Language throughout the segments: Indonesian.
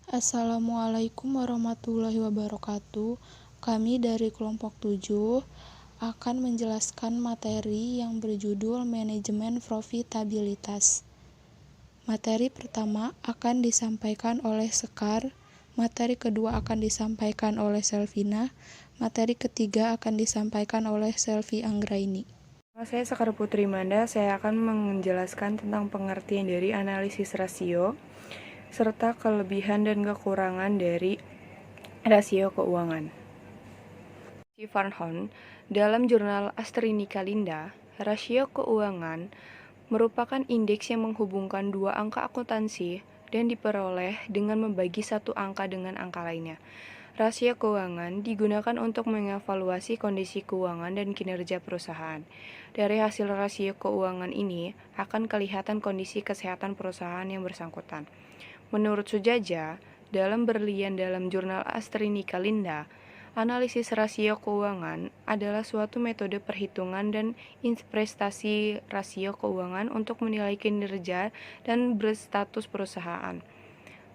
Assalamualaikum warahmatullahi wabarakatuh. Kami dari kelompok 7 akan menjelaskan materi yang berjudul Manajemen Profitabilitas. Materi pertama akan disampaikan oleh Sekar, materi kedua akan disampaikan oleh Selvina, materi ketiga akan disampaikan oleh Selvi Anggraini. Saya Sekar Putri Manda, saya akan menjelaskan tentang pengertian dari analisis rasio, serta kelebihan dan kekurangan dari rasio keuangan. Van Horn, dalam jurnal AstraZeneca Linda, rasio keuangan merupakan indeks yang menghubungkan dua angka akuntansi dan diperoleh dengan membagi satu angka dengan angka lainnya. Rasio keuangan digunakan untuk mengevaluasi kondisi keuangan dan kinerja perusahaan. Dari hasil rasio keuangan ini akan kelihatan kondisi kesehatan perusahaan yang bersangkutan. Menurut Sujaja, dalam berlian dalam jurnal AstraZeneca Linda, analisis rasio keuangan adalah suatu metode perhitungan dan prestasi rasio keuangan untuk menilai kinerja dan berstatus perusahaan.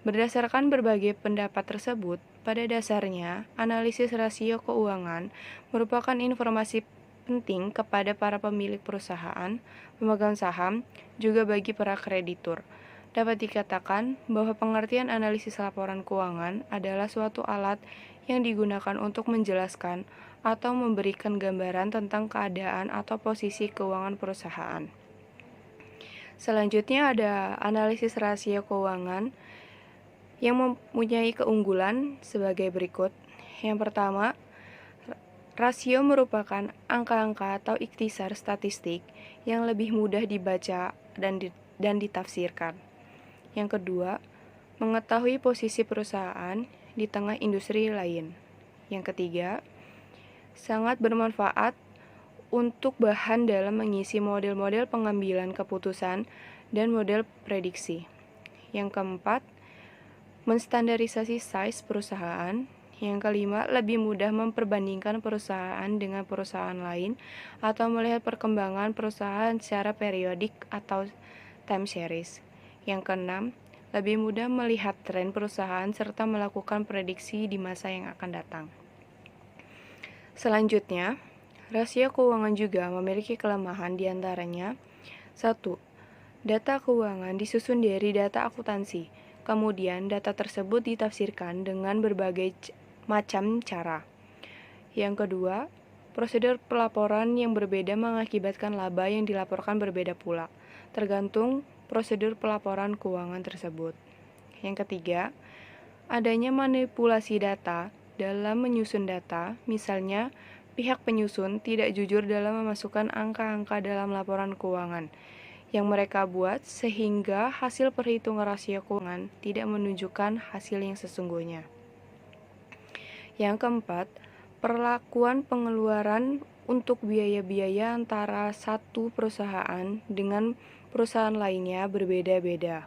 Berdasarkan berbagai pendapat tersebut, pada dasarnya, analisis rasio keuangan merupakan informasi penting kepada para pemilik perusahaan, pemegang saham, juga bagi para kreditur. Dapat dikatakan bahwa pengertian analisis laporan keuangan adalah suatu alat yang digunakan untuk menjelaskan atau memberikan gambaran tentang keadaan atau posisi keuangan perusahaan. Selanjutnya ada analisis rasio keuangan yang mempunyai keunggulan sebagai berikut. Yang pertama, rasio merupakan angka-angka atau ikhtisar statistik yang lebih mudah dibaca dan ditafsirkan. Yang kedua, mengetahui posisi perusahaan di tengah industri lain. Yang ketiga, sangat bermanfaat untuk bahan dalam mengisi model-model pengambilan keputusan dan model prediksi. Yang keempat, menstandarisasi size perusahaan. Yang kelima, lebih mudah memperbandingkan perusahaan dengan perusahaan lain atau melihat perkembangan perusahaan secara periodik atau time series. Yang keenam, lebih mudah melihat tren perusahaan serta melakukan prediksi di masa yang akan datang. Selanjutnya, rasio keuangan juga memiliki kelemahan diantaranya 1. Data keuangan disusun dari data akuntansi. Kemudian data tersebut ditafsirkan dengan berbagai macam cara. Yang kedua, prosedur pelaporan yang berbeda mengakibatkan laba yang dilaporkan berbeda pula, tergantung prosedur pelaporan keuangan tersebut. Yang ketiga, adanya manipulasi data dalam menyusun data, misalnya pihak penyusun tidak jujur dalam memasukkan angka-angka dalam laporan keuangan yang mereka buat sehingga hasil perhitungan rasio keuangan tidak menunjukkan hasil yang sesungguhnya. Yang keempat, perlakuan pengeluaran untuk biaya-biaya antara satu perusahaan dengan perusahaan lainnya berbeda-beda.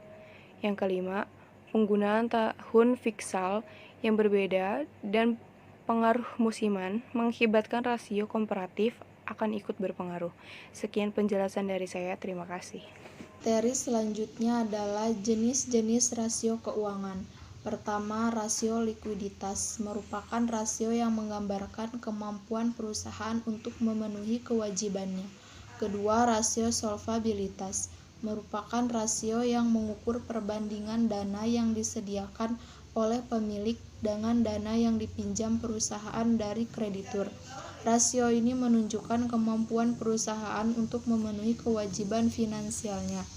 Yang kelima, penggunaan tahun fiskal yang berbeda dan pengaruh musiman mengakibatkan rasio komparatif akan ikut berpengaruh. Sekian penjelasan dari saya, terima kasih. Materi selanjutnya adalah jenis-jenis rasio keuangan. Pertama, rasio likuiditas merupakan rasio yang menggambarkan kemampuan perusahaan untuk memenuhi kewajibannya. Kedua, rasio solvabilitas merupakan rasio yang mengukur perbandingan dana yang disediakan oleh pemilik dengan dana yang dipinjam perusahaan dari kreditur. Rasio ini menunjukkan kemampuan perusahaan untuk memenuhi kewajiban finansialnya.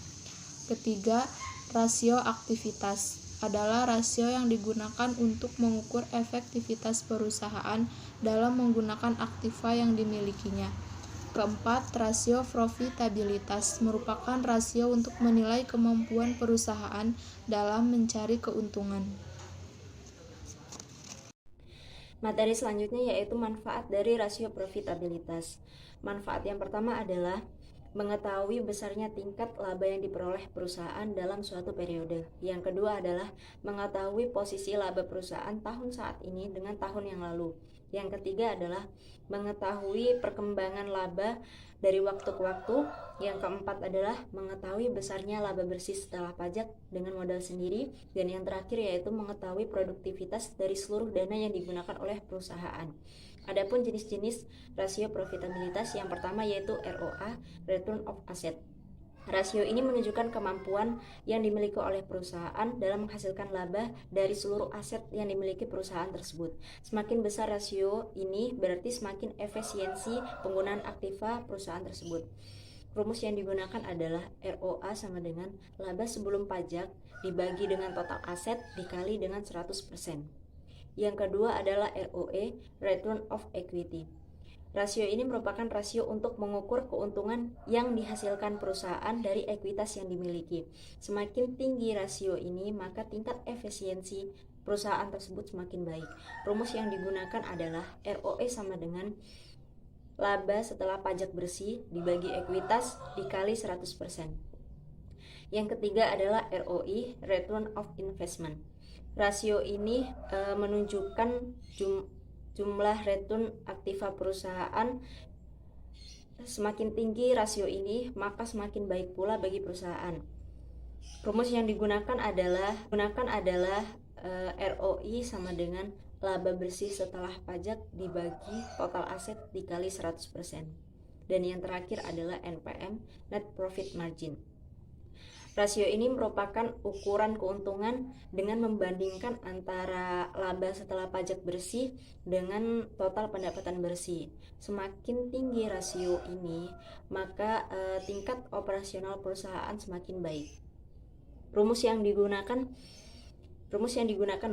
Ketiga, rasio aktivitas adalah rasio yang digunakan untuk mengukur efektivitas perusahaan dalam menggunakan aktiva yang dimilikinya. Keempat, rasio profitabilitas merupakan rasio untuk menilai kemampuan perusahaan dalam mencari keuntungan. Materi selanjutnya yaitu manfaat dari rasio profitabilitas. Manfaat yang pertama adalah mengetahui besarnya tingkat laba yang diperoleh perusahaan dalam suatu periode. Yang kedua adalah mengetahui posisi laba perusahaan tahun saat ini dengan tahun yang lalu. Yang ketiga adalah mengetahui perkembangan laba dari waktu ke waktu. Yang keempat adalah mengetahui besarnya laba bersih setelah pajak dengan modal sendiri. Dan yang terakhir yaitu mengetahui produktivitas dari seluruh dana yang digunakan oleh perusahaan. Adapun jenis-jenis rasio profitabilitas yang pertama yaitu ROA, Return of Asset. Rasio ini menunjukkan kemampuan yang dimiliki oleh perusahaan dalam menghasilkan laba dari seluruh aset yang dimiliki perusahaan tersebut. Semakin besar rasio ini berarti semakin efisiensi penggunaan aktiva perusahaan tersebut. Rumus yang digunakan adalah ROA sama dengan laba sebelum pajak dibagi dengan total aset dikali dengan 100%. Yang kedua adalah ROE, Return of Equity. Rasio ini merupakan rasio untuk mengukur keuntungan yang dihasilkan perusahaan dari ekuitas yang dimiliki. Semakin tinggi rasio ini, maka tingkat efisiensi perusahaan tersebut semakin baik. Rumus yang digunakan adalah ROE sama dengan laba setelah pajak bersih dibagi ekuitas dikali 100%. Yang ketiga adalah ROI, Return of Investment. Rasio ini menunjukkan jumlah return aktiva perusahaan. Semakin tinggi rasio ini, maka semakin baik pula bagi perusahaan. Rumus yang digunakan adalah ROI sama dengan laba bersih setelah pajak dibagi total aset dikali 100%. Dan yang terakhir adalah NPM, Net Profit Margin. Rasio ini merupakan ukuran keuntungan dengan membandingkan antara laba setelah pajak bersih dengan total pendapatan bersih. Semakin tinggi rasio ini, maka tingkat operasional perusahaan semakin baik. Rumus yang digunakan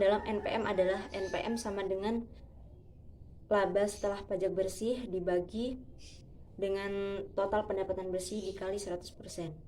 dalam NPM adalah NPM sama dengan laba setelah pajak bersih dibagi dengan total pendapatan bersih dikali 100%.